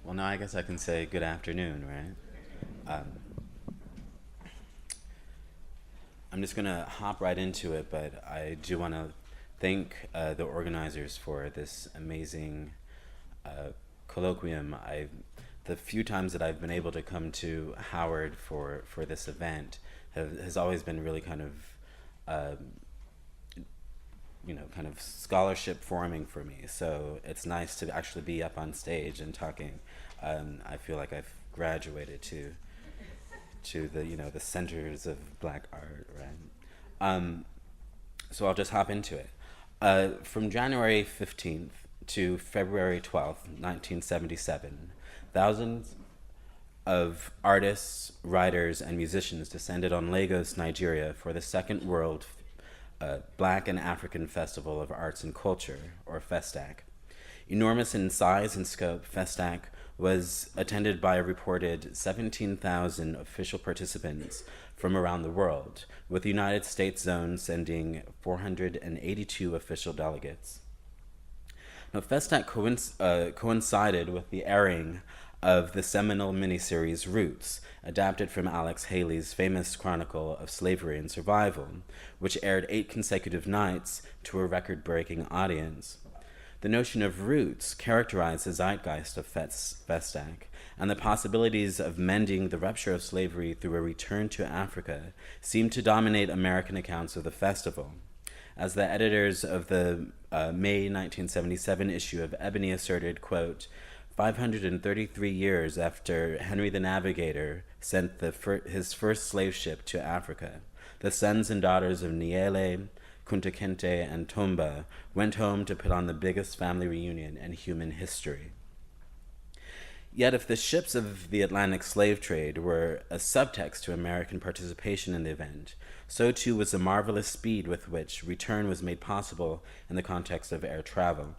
Well, now I guess I can say good afternoon, right? Um, I'm just going to hop right into it, but I do want to thank the organizers for this amazing colloquium. The few times that I've been able to come to Howard for this event has always been really kind of kind of scholarship forming for me. So it's nice to actually be up on stage and talking. I feel like I've graduated to the the centers of Black art, right? So I'll just hop into it. From January 15th to February 12th, 1977, thousands of artists, writers, and musicians descended on Lagos, Nigeria for the Second World Black and African Festival of Arts and Culture, or Festac. Enormous in size and scope, Festac was attended by a reported 17,000 official participants from around the world, with the United States zone sending 482 official delegates. Now, Festac coincided with the airing of the seminal miniseries Roots, adapted from Alex Haley's famous chronicle of slavery and survival, which aired 8 consecutive nights to a record-breaking audience. The notion of roots characterized the zeitgeist of Festac, and the possibilities of mending the rupture of slavery through a return to Africa seemed to dominate American accounts of the festival. As the editors of the May 1977 issue of Ebony asserted, quote, 533 years after Henry the Navigator sent his first slave ship to Africa, the sons and daughters of Niele, Kunta Kinte, and Tomba went home to put on the biggest family reunion in human history. Yet if the ships of the Atlantic slave trade were a subtext to American participation in the event, so too was the marvelous speed with which return was made possible in the context of air travel.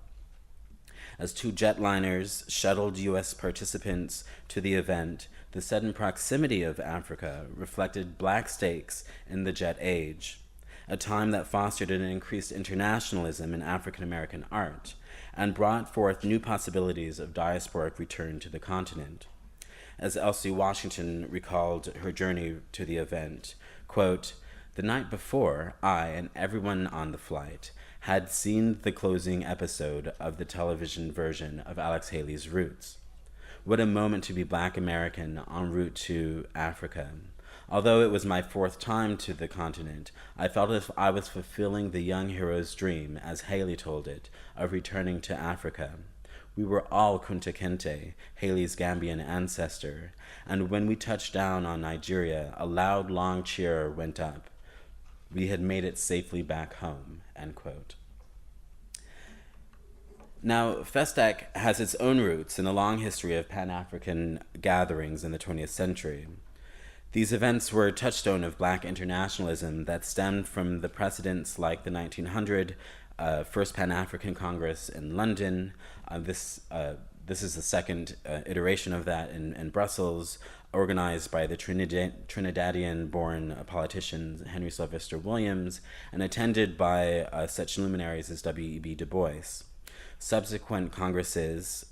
As 2 jetliners shuttled U.S. participants to the event, the sudden proximity of Africa reflected Black stakes in the jet age, a time that fostered an increased internationalism in African American art and brought forth new possibilities of diasporic return to the continent. As Elsie Washington recalled her journey to the event, quote, the night before, I and everyone on the flight had seen the closing episode of the television version of Alex Haley's Roots. What a moment to be Black American en route to Africa. Although it was my 4th time to the continent, I felt as if I was fulfilling the young hero's dream, as Haley told it, of returning to Africa. We were all Kunta Kinte, Haley's Gambian ancestor, and when we touched down on Nigeria, a loud, long cheer went up. We had made it safely back home, end quote. Now, Festac has its own roots in a long history of Pan-African gatherings in the 20th century. These events were a touchstone of Black internationalism that stemmed from the precedents like the 1900 First Pan-African Congress in London. This is the second iteration of that in Brussels, organized by the Trinidadian-born politician Henry Sylvester Williams and attended by such luminaries as W.E.B. Du Bois. Subsequent congresses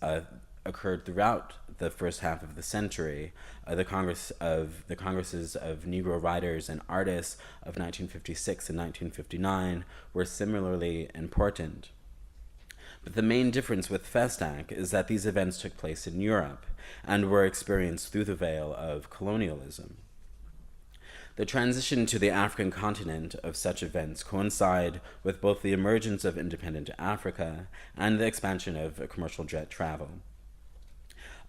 occurred throughout the first half of the century. The Congresses of Negro Writers and Artists of 1956 and 1959 were similarly important. But the main difference with Festac is that these events took place in Europe and were experienced through the veil of colonialism. The transition to the African continent of such events coincide with both the emergence of independent Africa and the expansion of commercial jet travel.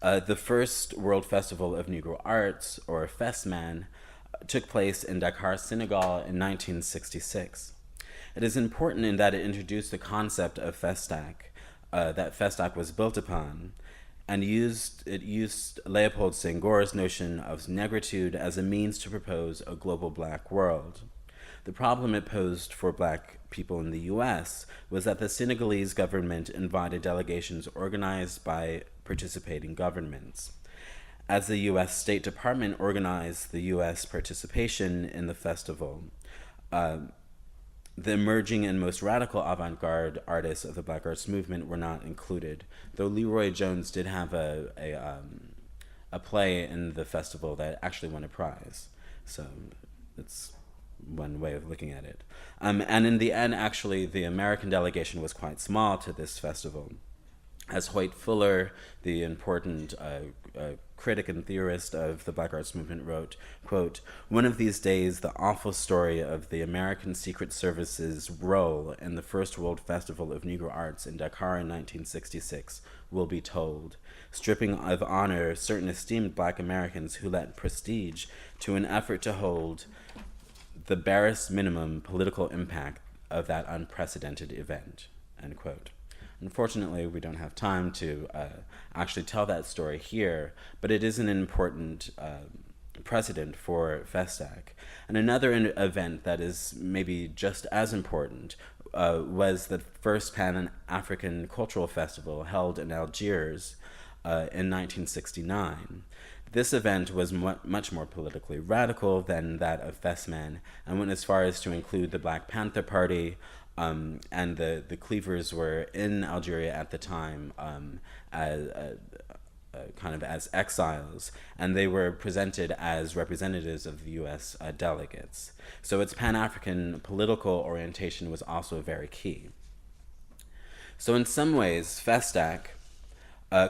The first World Festival of Negro Arts, or FESMAN, took place in Dakar, Senegal in 1966. It is important in that it introduced the concept of Festac, that Festac was built upon, and it used Leopold Senghor's notion of negritude as a means to propose a global Black world. The problem it posed for Black people in the U.S. was that the Senegalese government invited delegations organized by participating governments. As the U.S. State Department organized the U.S. participation in the festival, The emerging and most radical avant-garde artists of the Black Arts Movement were not included, though Leroy Jones did have a play in the festival that actually won a prize. So it's one way of looking at it. And in the end, actually, the American delegation was quite small to this festival. As Hoyt Fuller, the important critic and theorist of the Black Arts Movement, wrote, quote, "One of these days, the awful story of the American Secret Service's role in the First World Festival of Negro Arts in Dakar in 1966 will be told, stripping of honor certain esteemed Black Americans who lent prestige to an effort to hold the barest minimum political impact of that unprecedented event," end quote. Unfortunately, we don't have time to actually tell that story here, but it is an important precedent for Festac. And another event that is maybe just as important was the first Pan-African Cultural Festival held in Algiers in 1969. This event was much more politically radical than that of Festman, and went as far as to include the Black Panther Party, and the Cleavers were in Algeria at the time kind of as exiles, and they were presented as representatives of the U.S. Delegates. So its Pan-African political orientation was also very key. So in some ways, Festac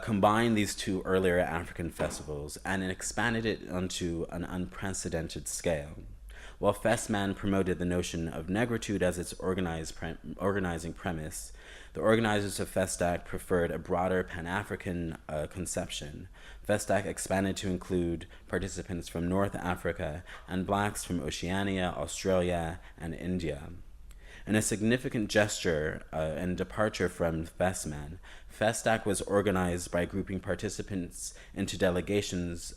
combined these two earlier African festivals and expanded it onto an unprecedented scale. While Festman promoted the notion of negritude as its organizing premise, the organizers of Festac preferred a broader Pan-African conception. Festac expanded to include participants from North Africa and Blacks from Oceania, Australia, and India. In a significant gesture and departure from Festman, Festac was organized by grouping participants into delegations,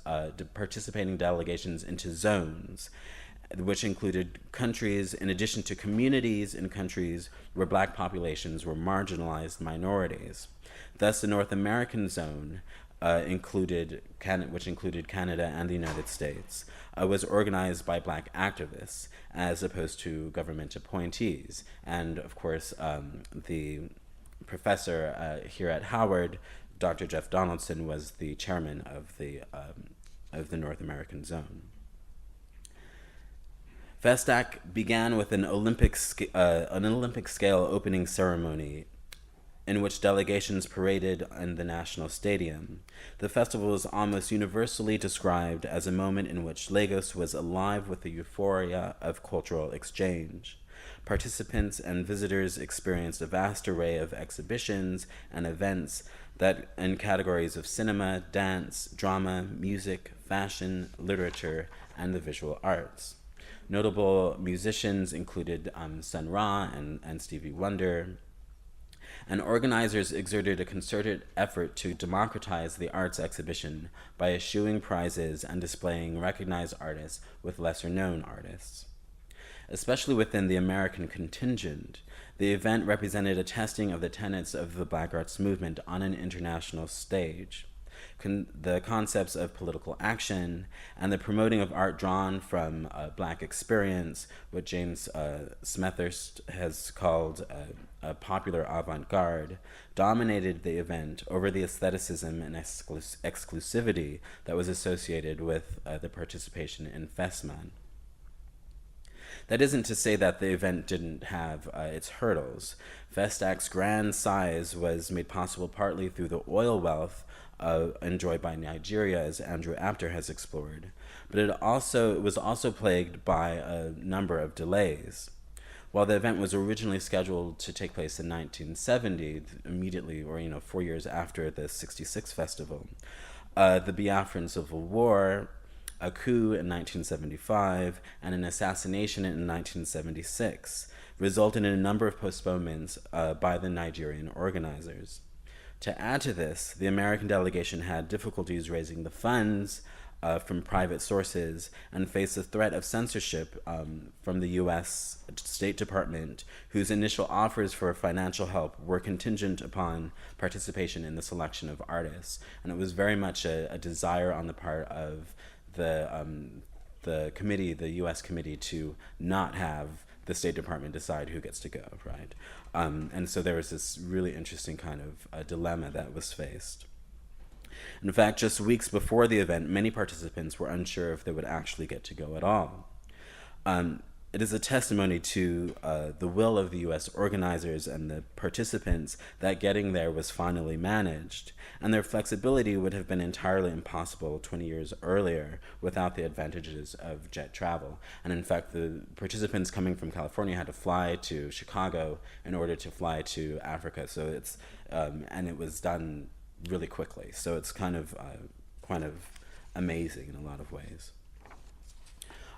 participating delegations into zones, which included countries in addition to communities in countries where Black populations were marginalized minorities. Thus, the North American zone, which included Canada and the United States, was organized by Black activists as opposed to government appointees. And of course, the professor here at Howard, Dr. Jeff Donaldson, was the chairman of the North American zone. Festac began with an Olympic scale opening ceremony in which delegations paraded in the National Stadium. The festival was almost universally described as a moment in which Lagos was alive with the euphoria of cultural exchange. Participants and visitors experienced a vast array of exhibitions and events that in categories of cinema, dance, drama, music, fashion, literature, and the visual arts. Notable musicians included Sun Ra and Stevie Wonder, and organizers exerted a concerted effort to democratize the arts exhibition by eschewing prizes and displaying recognized artists with lesser-known artists. Especially within the American contingent, the event represented a testing of the tenets of the Black Arts Movement on an international stage. The concepts of political action and the promoting of art drawn from Black experience, what James Smethurst has called a popular avant-garde, dominated the event over the aestheticism and exclusivity that was associated with the participation in Festman. That isn't to say that the event didn't have its hurdles. Festac's grand size was made possible partly through the oil wealth enjoyed by Nigeria, as Andrew Apter has explored, but it was also plagued by a number of delays. While the event was originally scheduled to take place in 1970, immediately or 4 years after the '66 festival, the Biafran Civil War, a coup in 1975, and an assassination in 1976 resulted in a number of postponements by the Nigerian organizers. To add to this, the American delegation had difficulties raising the funds from private sources and faced the threat of censorship from the U.S. State Department, whose initial offers for financial help were contingent upon participation in the selection of artists. And it was very much a desire on the part of the committee, the U.S. committee, to not have the State Department decide who gets to go, right? And so there was this really interesting kind of dilemma that was faced. In fact, just weeks before the event, many participants were unsure if they would actually get to go at all. It is a testimony to the will of the U.S. organizers and the participants that getting there was finally managed, and their flexibility would have been entirely impossible 20 years earlier without the advantages of jet travel. And in fact, the participants coming from California had to fly to Chicago in order to fly to Africa. So it's and it was done really quickly. So it's kind of amazing in a lot of ways.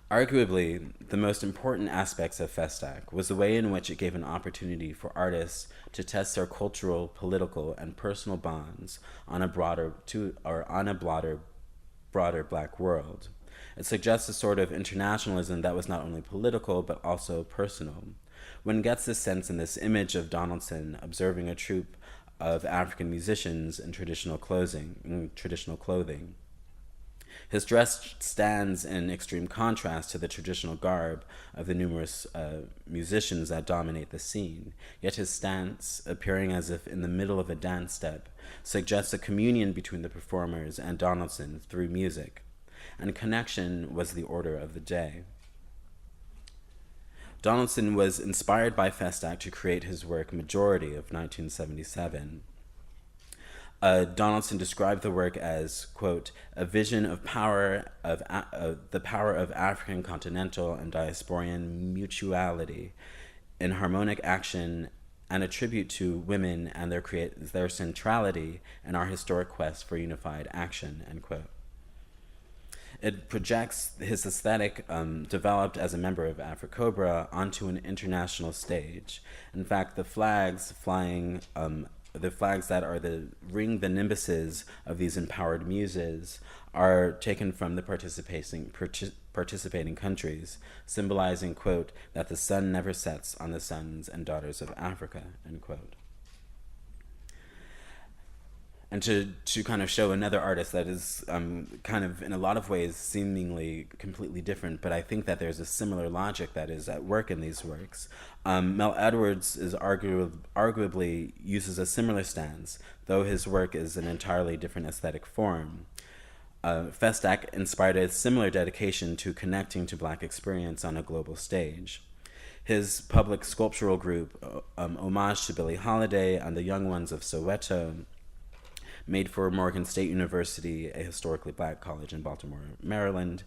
Arguably, the most important aspects of Festac was the way in which it gave an opportunity for artists to test their cultural, political, and personal bonds on a broader Black world. It suggests a sort of internationalism that was not only political but also personal. One gets this sense in this image of Donaldson observing a troupe of African musicians in traditional clothing. His dress stands in extreme contrast to the traditional garb of the numerous musicians that dominate the scene, yet his stance, appearing as if in the middle of a dance step, suggests a communion between the performers and Donaldson through music, and connection was the order of the day. Donaldson was inspired by Festac to create his work Majority of 1977. Donaldson described the work as, quote, a vision of the power of African continental and diasporan mutuality in harmonic action and a tribute to women and their centrality in our historic quest for unified action, end quote. It projects his aesthetic developed as a member of Africobra onto an international stage. In fact, the flags that are the nimbuses of these empowered muses are taken from the participating countries, symbolizing, quote, that the sun never sets on the sons and daughters of Africa, end quote. And to kind of show another artist that is kind of in a lot of ways seemingly completely different, but I think that there's a similar logic that is at work in these works. Mel Edwards is arguably uses a similar stance, though his work is an entirely different aesthetic form. Festac inspired a similar dedication to connecting to Black experience on a global stage. His public sculptural group, Homage to Billie Holiday and the Young Ones of Soweto, made for Morgan State University, a historically Black college in Baltimore, Maryland,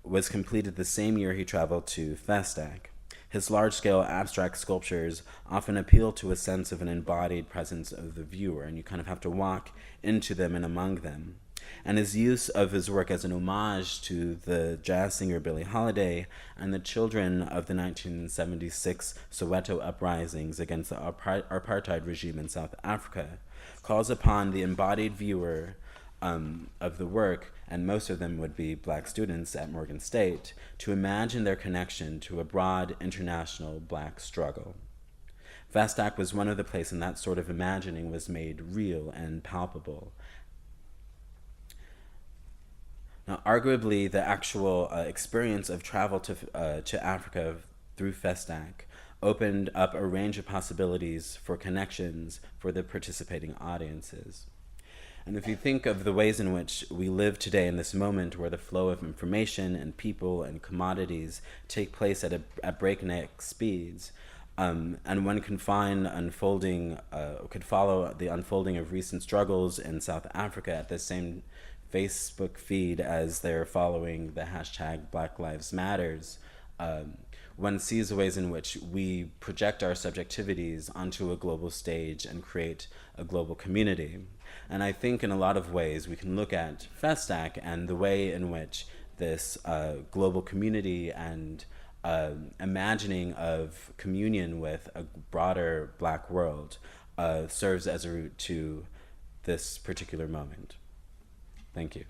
was completed the same year he traveled to Festac. His large-scale abstract sculptures often appeal to a sense of an embodied presence of the viewer, and you kind of have to walk into them and among them. And his use of his work as an homage to the jazz singer Billie Holiday and the children of the 1976 Soweto uprisings against the apartheid regime in South Africa calls upon the embodied viewer of the work, and most of them would be Black students at Morgan State, to imagine their connection to a broad international Black struggle. Festac was one of the places that sort of imagining was made real and palpable. Now, arguably, the actual experience of travel to Africa through Festac opened up a range of possibilities for connections for the participating audiences. And if you think of the ways in which we live today in this moment where the flow of information and people and commodities take place at breakneck speeds, and one can could follow the unfolding of recent struggles in South Africa at the same Facebook feed as they're following the hashtag Black Lives Matters, one sees the ways in which we project our subjectivities onto a global stage and create a global community. And I think in a lot of ways we can look at Festac and the way in which this global community and imagining of communion with a broader Black world serves as a route to this particular moment. Thank you.